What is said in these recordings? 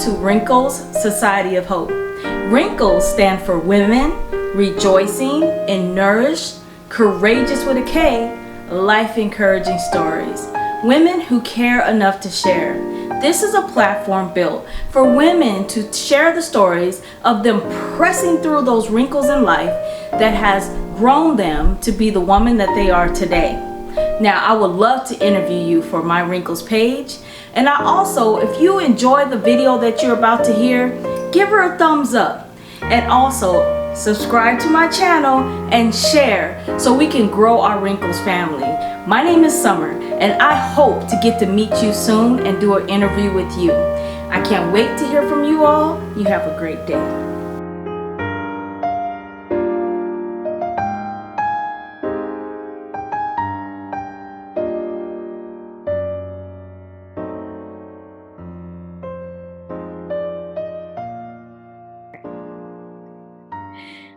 to Wrinkles Society of Hope. Wrinkles stand for Women Rejoicing and Nourished, Courageous with a K, Life Encouraging Stories. Women who care enough to share. This is a platform built for women to share the stories of them pressing through those wrinkles in life that has grown them to be the woman that they are today. Now, I would love to interview you for my Wrinkles page. And I also, if you enjoy the video that you're about to hear, give her a thumbs up. And also, subscribe to my channel and share so we can grow our Wrinkles family. My name is Summer, and I hope to get to meet you soon and do an interview with you. I can't wait to hear from you all. You have a great day.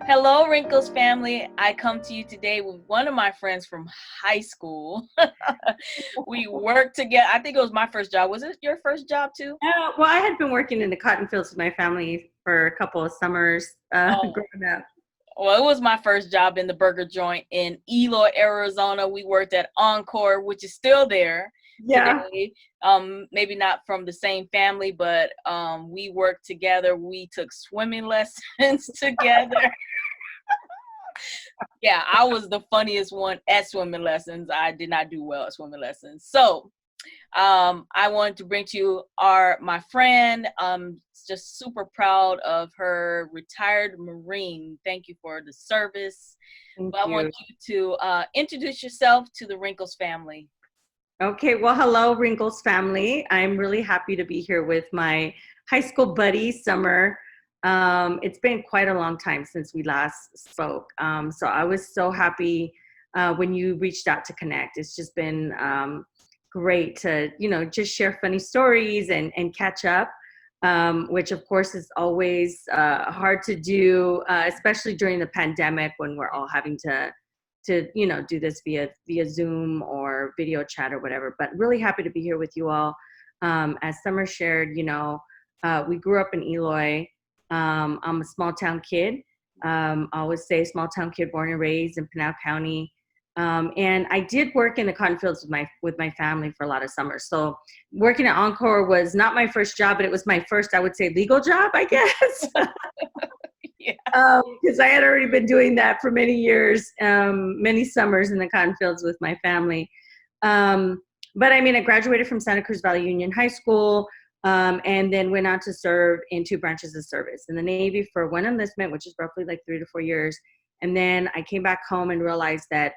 Hello, Wrinkles family. I come to you today with one of my friends from high school. We worked together. I think it was my first job. Was it your first job too? Well, I had been working in the cotton fields with my family for a couple of summers growing up. Well, it was my first job in the burger joint in Eloy, Arizona. We worked at Encore, which is still there today. Maybe not from the same family, but we worked together. We took swimming lessons together. Yeah, I was the funniest one at swimming lessons. I did not do well at swimming lessons. So I wanted to bring to you my friend. Just super proud of her, retired Marine. Thank you for the service. I want you to introduce yourself to the Wrinkles family. Okay, well, hello, Wrinkles family. I'm really happy to be here with my high school buddy, Summer. It's been quite a long time since we last spoke. So I was so happy when you reached out to connect. It's just been great to, just share funny stories and catch up, which of course is always hard to do, especially during the pandemic when we're all having to do this via Zoom or video chat or whatever. But really happy to be here with you all. As Summer shared, we grew up in Eloy. I'm a small town kid. I always say small town kid born and raised in Pinal County. And I did work in the cotton fields with my family for a lot of summers. So working at Encore was not my first job, but it was my first, I would say, legal job, I guess. Because I had already been doing that for many years, many summers in the cotton fields with my family. But I mean, I graduated from Santa Cruz Valley Union High School, and then went on to serve in 2 branches of service. In the Navy for 1 enlistment, which is roughly like 3 to 4 years. And then I came back home and realized that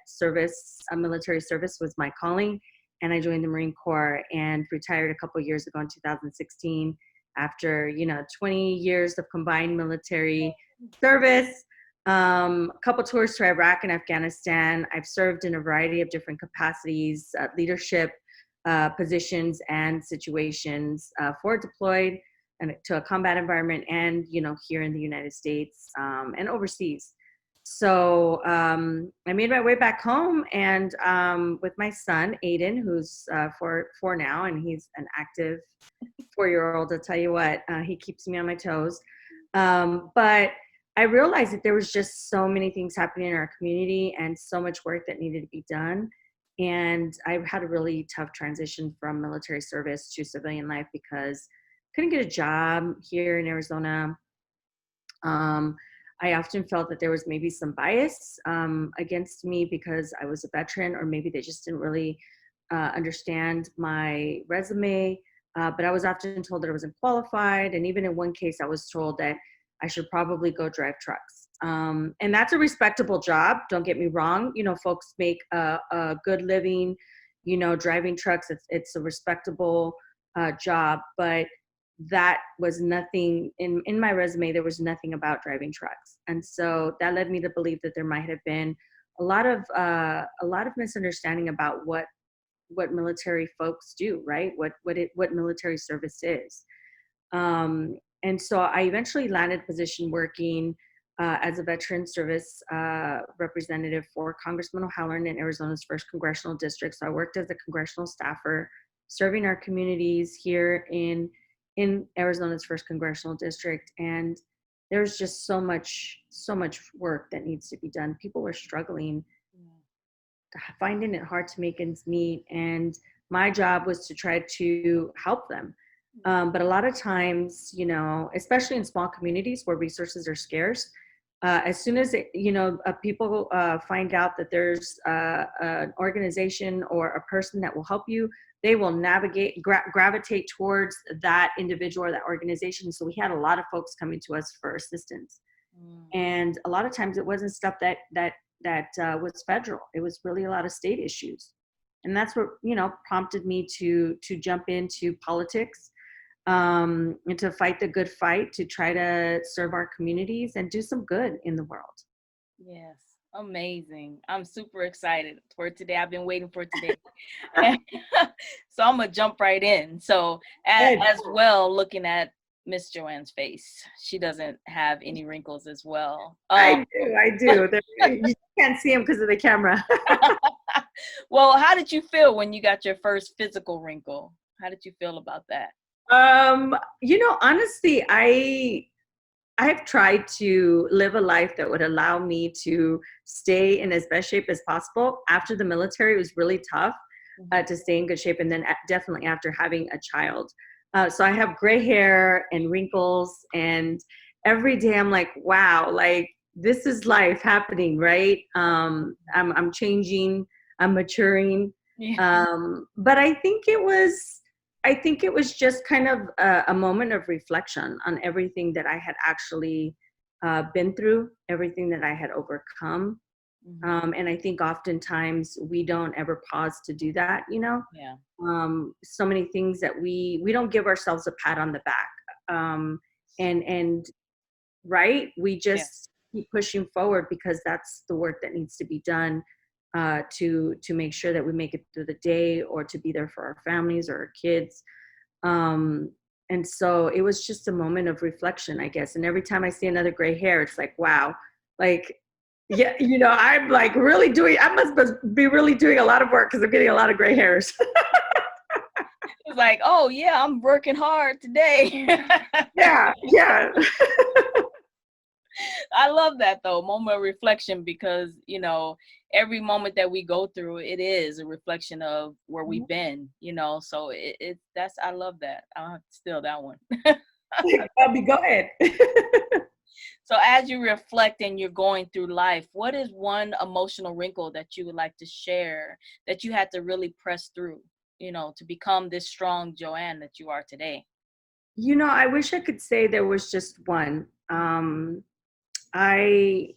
military service was my calling. And I joined the Marine Corps and retired a couple of years ago in 2016 after, 20 years of combined military service, a couple tours to Iraq and Afghanistan. I've served in a variety of different capacities, leadership positions and situations, forward deployed and to a combat environment and, here in the United States and overseas. So I made my way back home and with my son, Aiden, who's 4 now, and he's an active 4-year-old. I'll tell you what, he keeps me on my toes. But I realized that there was just so many things happening in our community and so much work that needed to be done. And I had a really tough transition from military service to civilian life because I couldn't get a job here in Arizona. I often felt that there was maybe some bias against me because I was a veteran, or maybe they just didn't really understand my resume. But I was often told that I wasn't qualified. And even in one case, I was told that I should probably go drive trucks. And that's a respectable job. Don't get me wrong. Folks make a good living, driving trucks. It's a respectable job, but that was nothing in my resume. There was nothing about driving trucks. And so that led me to believe that there might have been a lot of misunderstanding about what military folks do, right? What military service is. And so I eventually landed a position working as a veteran service representative for Congressman O'Halloran in Arizona's 1st Congressional District. So I worked as a congressional staffer, serving our communities here in in Arizona's first congressional district, and there's just so much work that needs to be done. People were struggling, finding it hard to make ends meet, and my job was to try to help them. But a lot of times, especially in small communities where resources are scarce, as soon as people find out that there's an organization or a person that will help you, they will gravitate towards that individual or that organization. So we had a lot of folks coming to us for assistance, and a lot of times it wasn't stuff that was federal. It was really a lot of state issues, and that's what prompted me to jump into politics, and to fight the good fight, to try to serve our communities and do some good in the world. Yes, amazing. I'm super excited for today. I've been waiting for today. So I'm gonna jump right in. So as well, looking at Miss JoAnna's face, she doesn't have any wrinkles as well. I do. You can't see them because of the camera. Well, how did you feel when you got your first physical wrinkle? How did you feel about that? Honestly, I've tried to live a life that would allow me to stay in as best shape as possible. After the military, it was really tough to stay in good shape, and then definitely after having a child. So I have gray hair and wrinkles, and every day I'm like, wow, like this is life happening, right? I'm changing, I'm maturing. But I think it was just kind of a moment of reflection on everything that I had actually been through, everything that I had overcome. And I think oftentimes we don't ever pause to do that, Yeah. So many things that we don't give ourselves a pat on the back. And right, we just keep pushing forward because that's the work that needs to be done, to make sure that we make it through the day, or to be there for our families or our kids. And so it was just a moment of reflection, I guess. And every time I see another gray hair, it's like, wow, like, yeah, I'm like I must be really doing a lot of work because I'm getting a lot of gray hairs. It's like, oh yeah, I'm working hard today. Yeah. I love that though, moment of reflection, because every moment that we go through, it is a reflection of where we've been, so I love that. I'll have to steal that one. Abby, go ahead. So as you reflect and you're going through life, what is one emotional wrinkle that you would like to share that you had to really press through, to become this strong JoAnna that you are today? I wish I could say there was just one. When I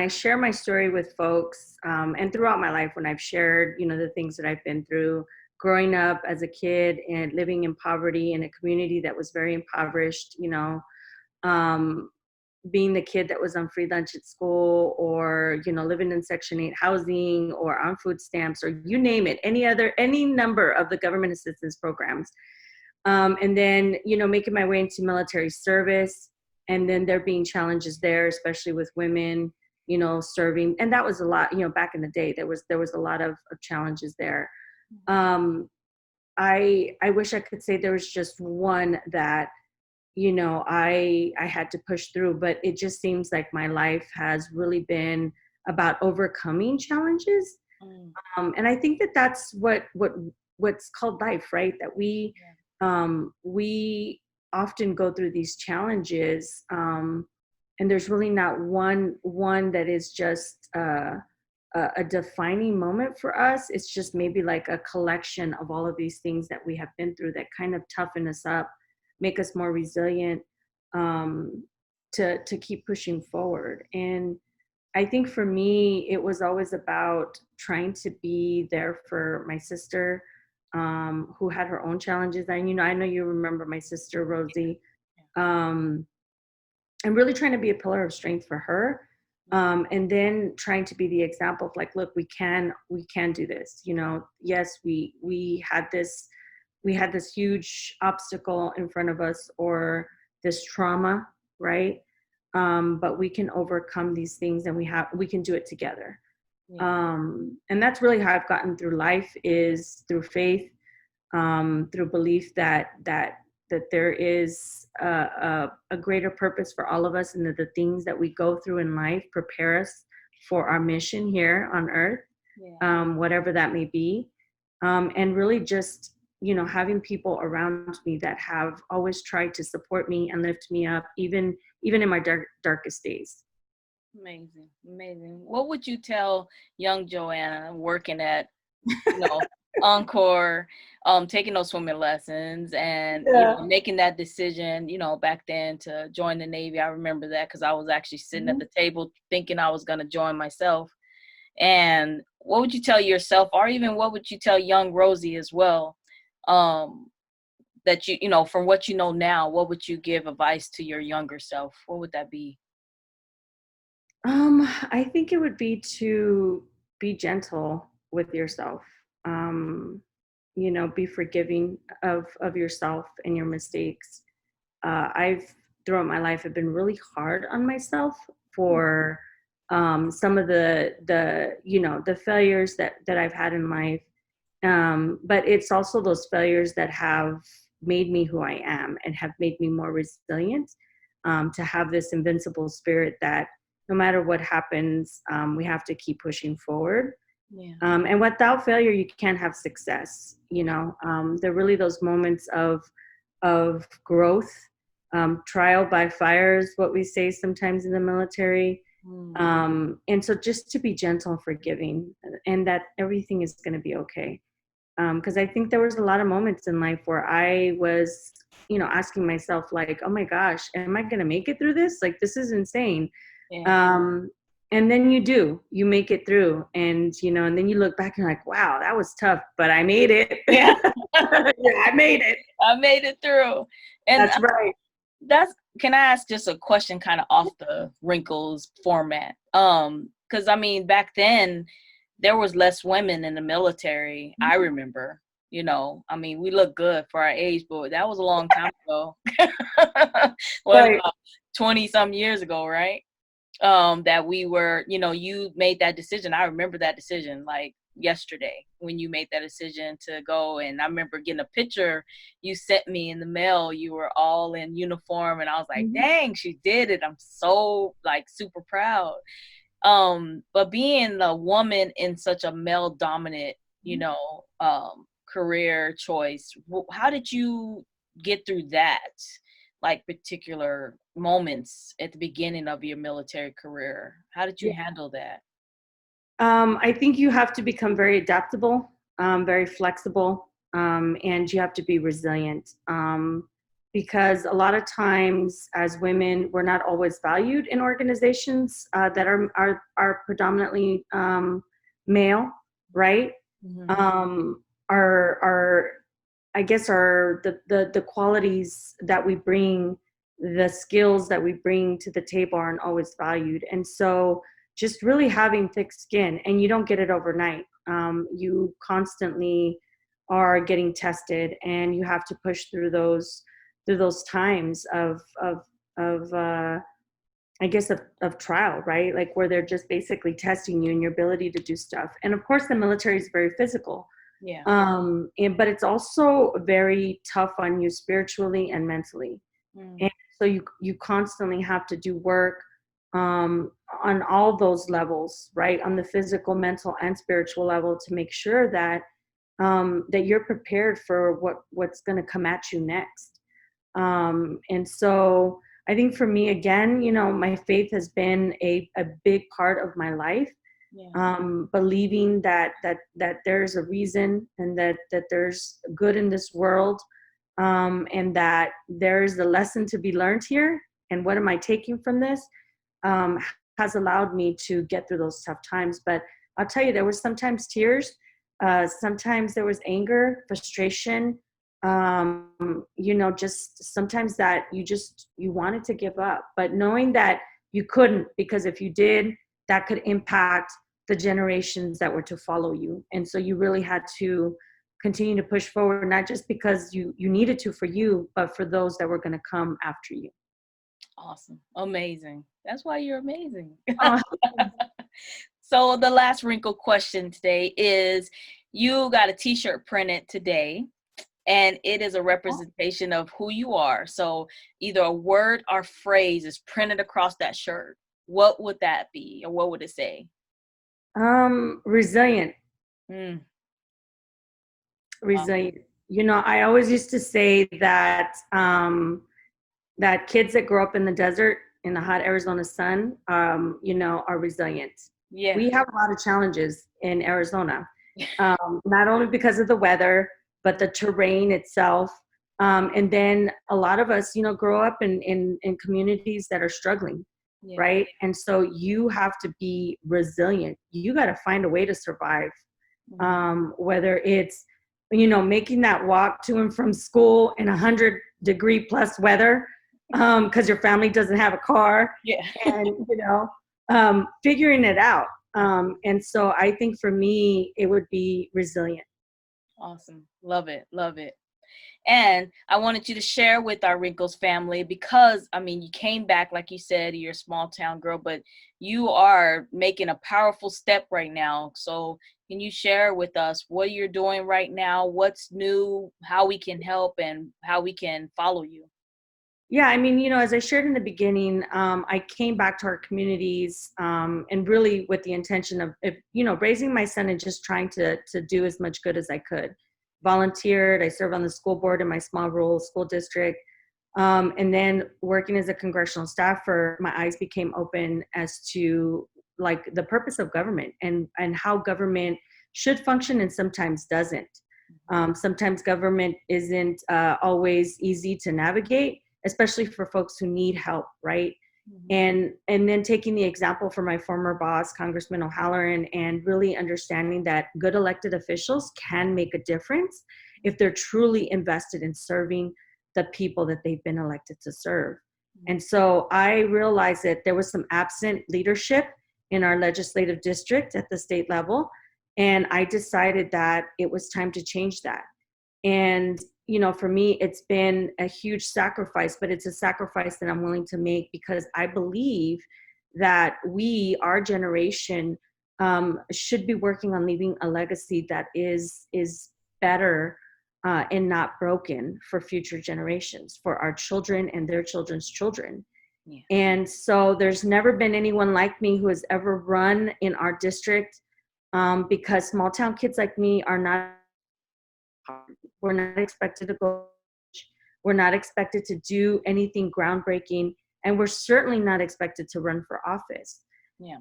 share my story with folks, and throughout my life, when I've shared, the things that I've been through growing up as a kid and living in poverty in a community that was very impoverished, being the kid that was on free lunch at school, or, living in Section 8 housing, or on food stamps, or you name it, any number of the government assistance programs. And then, making my way into military service. And then there being challenges there, especially with women, serving. And that was a lot, back in the day, there was a lot of challenges there. I wish I could say there was just one that, I had to push through, but it just seems like my life has really been about overcoming challenges. And I think that that's what's called life, right? That we often go through these challenges, and there's really not one that is just a defining moment for us. It's just maybe like a collection of all of these things that we have been through that kind of toughen us up, make us more resilient, to keep pushing forward. And I think for me, it was always about trying to be there for my sister, who had her own challenges. And, I know you remember my sister, Rosie, and really trying to be a pillar of strength for her. And then trying to be the example of like, look, we can do this. Yes, we had this huge obstacle in front of us, or this trauma, right? But we can overcome these things, and we can do it together. And that's really how I've gotten through life, is through faith, through belief that that there is a greater purpose for all of us, and that the things that we go through in life prepare us for our mission here on earth, whatever that may be. And really just, having people around me that have always tried to support me and lift me up, even in my darkest days. Amazing. What would you tell young JoAnna working at, Encore, taking those swimming lessons and making that decision, back then to join the Navy? I remember that because I was actually sitting at the table thinking I was going to join myself. And what would you tell yourself, or even what would you tell young Rosie as well? That from what you know now, what would you give advice to your younger self? What would that be? I think it would be to be gentle with yourself. Be forgiving of yourself and your mistakes. I've throughout my life have been really hard on myself for some of the failures that I've had in life. But it's also those failures that have made me who I am and have made me more resilient, to have this invincible spirit that no matter what happens, we have to keep pushing forward. And without failure, you can't have success. They're really those moments of growth, trial by fire is what we say sometimes in the military. And so just to be gentle and forgiving, and that everything is going to be okay. Because I think there was a lot of moments in life where I was, asking myself, like, oh my gosh, am I going to make it through this? Like, this is insane. And then you make it through, and and then you look back and you're like, wow, that was tough, but I made it. Yeah. I made it through. And that's right. Can I ask just a question kind of off the Wrinkles format? Because I mean, back then there was less women in the military. I remember, I mean, we look good for our age, but that was a long time ago. Right. 20 some years ago, right? That we were, you made that decision. I remember that decision like yesterday when you made that decision to go. And I remember getting a picture you sent me in the mail. You were all in uniform, and I was like, dang, she did it. I'm so like super proud. But being a woman in such a male dominant, career choice, how did you get through that? Like particular moments at the beginning of your military career? How did you handle that? I think you have to become very adaptable, very flexible, and you have to be resilient. Because a lot of times as women, we're not always valued in organizations that are predominantly male, right? Our I guess the qualities that we bring, the skills that we bring to the table aren't always valued. And so just really having thick skin, and you don't get it overnight. You constantly are getting tested, and you have to push through those times of I guess of trial, right? Like where they're just basically testing you and your ability to do stuff. And of course the military is very physical. But it's also very tough on you spiritually and mentally. And so you constantly have to do work on all those levels, right? On the physical, mental, and spiritual level, to make sure that that you're prepared for what's going to come at you next. And so I think for me, again, my faith has been a big part of my life. Believing that there's a reason, and that there's good in this world, and that there's a lesson to be learned here, and what am I taking from this, has allowed me to get through those tough times. But I'll tell you, there was sometimes tears, sometimes there was anger, frustration, just sometimes that you wanted to give up, but knowing that you couldn't, because if you did, that could impact the generations that were to follow you. And so you really had to continue to push forward, not just because you needed to for you, but for those that were going to come after you. Awesome. Amazing. That's why you're amazing. So the last wrinkle question today is, you got a t-shirt printed today, and it is a representation of who you are. So either a word or phrase is printed across that shirt. What would that be, or what would it say? Resilient. Mm, wow. Resilient. You know, I always used to say that that kids that grow up in the desert in the hot Arizona sun, you know, are resilient. Yeah. We have a lot of challenges in Arizona, not only because of the weather, but the terrain itself. And then a lot of us, you know, grow up in communities that are struggling, Yeah. right? And so you have to be resilient. You got to find a way to survive, Mhm. whether it's, you know, making that walk to and from school in 100-degree plus weather because your family doesn't have a car, Yeah. and you know, figuring it out. And so I think for me it would be resilient. Awesome. Love it. Love it. And I wanted you to share with our Wrinkles family because, I mean, you came back, like you said, you're a small town girl, but you are making a powerful step right now. So, can you share with us what you're doing right now? What's new, how we can help, and how we can follow you? Yeah, I mean, you know, as I shared in the beginning, I came back to our communities, and really with the intention of, if, you know, raising my son and just trying to do as much good as I could. Volunteered. I served on the school board in my small rural school district, and then working as a congressional staffer, my eyes became open as to like the purpose of government and how government should function and sometimes doesn't. Sometimes government isn't always easy to navigate, especially for folks who need help, right? Mhm. And then taking the example from my former boss, Congressman O'Halloran, and really understanding that good elected officials can make a difference if they're truly invested in serving the people that they've been elected to serve. And so I realized that there was some absent leadership in our legislative district at the state level. And I decided that it was time to change that. And, you know, for me, it's been a huge sacrifice, but it's a sacrifice that I'm willing to make because I believe that we, our generation, should be working on leaving a legacy that is better and not broken for future generations, for our children and their children's children. Yeah. And so there's never been anyone like me who has ever run in our district, because small town kids like me are not, we're not expected to go, we're not expected to do anything groundbreaking, and we're certainly not expected to run for office. Yeah.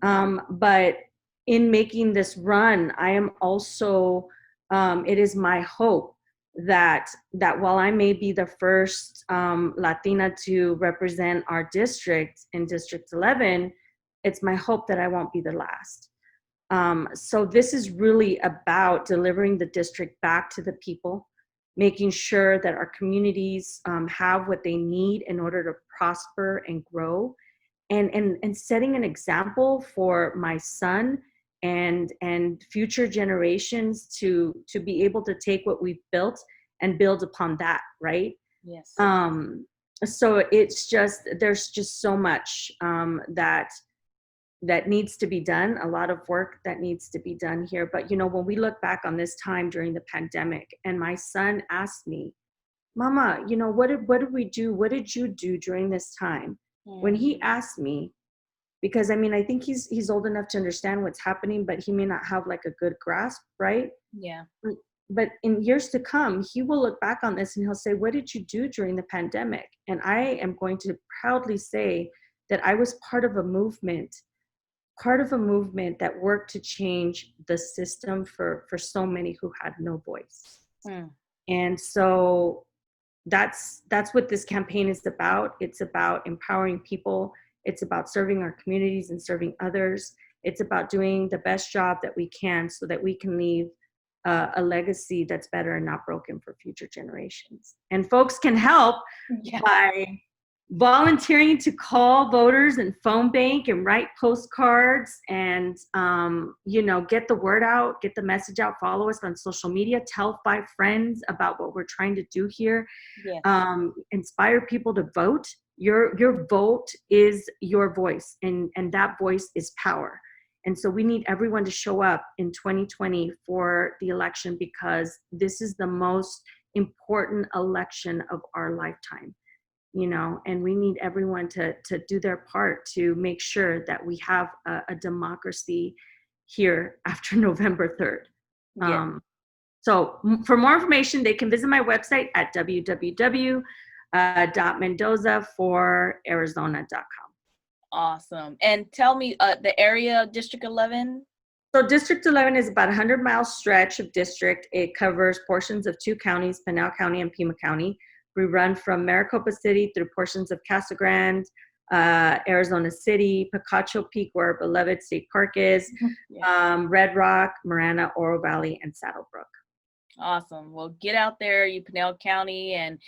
But in making this run, I am also, it is my hope that while I may be the first Latina to represent our district in District 11, it's my hope that I won't be the last. So this is really about delivering the district back to the people, making sure that our communities have what they need in order to prosper and grow, and setting an example for my son and future generations to be able to take what we've built and build upon that, right? Yes. So it's just, there's just so much that needs to be done, a lot of work that needs to be done here. But, you know, when we look back on this time during the pandemic, and my son asked me, Mama, you know, what did we do? What did you do during this time? When Mm. he asked me, because I mean, I think he's old enough to understand what's happening, but he may not have like a good grasp, right? Yeah. But in years to come, he will look back on this and he'll say, what did you do during the pandemic? And I am going to proudly say that I was part of a movement that worked to change the system for so many who had no voice. Mm. And so that's what this campaign is about. It's about empowering people. It's about serving our communities and serving others. It's about doing the best job that we can so that we can leave a legacy that's better and not broken for future generations. And folks can help Yeah. by volunteering to call voters and phone bank and write postcards and you know, get the word out, get the message out, follow us on social media, tell 5 friends about what we're trying to do here, Yes. inspire people to vote. Your vote is your voice, and that voice is power. And so we need everyone to show up in 2020 for the election, because this is the most important election of our lifetime, you know, and we need everyone to do their part to make sure that we have a democracy here after November 3rd. Yeah. So for more information, they can visit my website at www.mendozaforarizona.com. Awesome. And tell me the area, District 11? So District 11 is about a 100-mile stretch of district. It covers portions of 2 counties, Pinal County and Pima County. We run from Maricopa City through portions of Casa Grande, Arizona City, Picacho Peak, where our beloved state park is, Red Rock, Marana, Oro Valley, and Saddlebrook. Awesome. Well, get out there, you Pinal County, and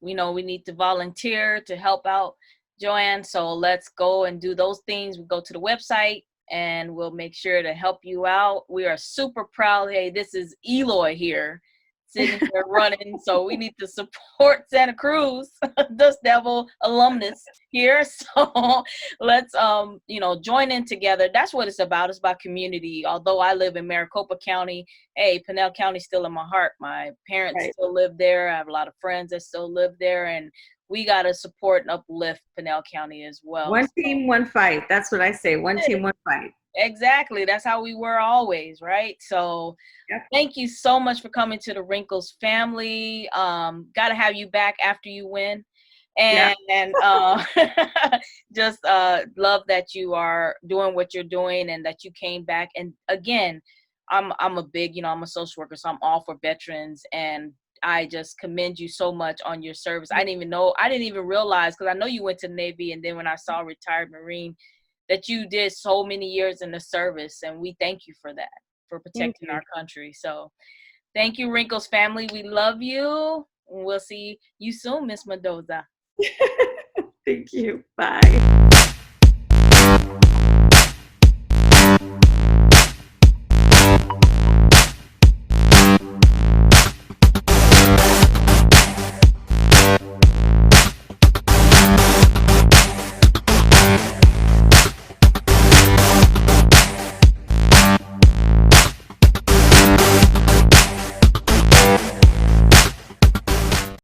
you know, we need to volunteer to help out JoAnna. So let's go and do those things. We go to the website and we'll make sure to help you out. We are super proud. Hey, this is Eloy here, sitting here running. So we need to support Santa Cruz, Dust Devil alumnus here. So let's, you know, join in together. That's what it's about. It's about community. Although I live in Maricopa County, hey, Pinal County still in my heart. My parents still live there. I have a lot of friends that still live there, and we got to support and uplift Pinal County as well. One team, one fight. That's what I say. One team, one fight. Exactly. That's how we were always, right? So thank you so much for coming to the Wrinkles family. Got to have you back after you win. And just love that you are doing what you're doing and that you came back. And again, I'm a big, you know, I'm a social worker, so I'm all for veterans, and I just commend you so much on your service. I didn't even realize, because I know you went to the Navy, and then when I saw retired Marine, that you did so many years in the service, and we thank you for that, for protecting our country. So thank you, Wrinkles family. We love you. We'll see you soon, Miss Mendoza. Thank you. Bye.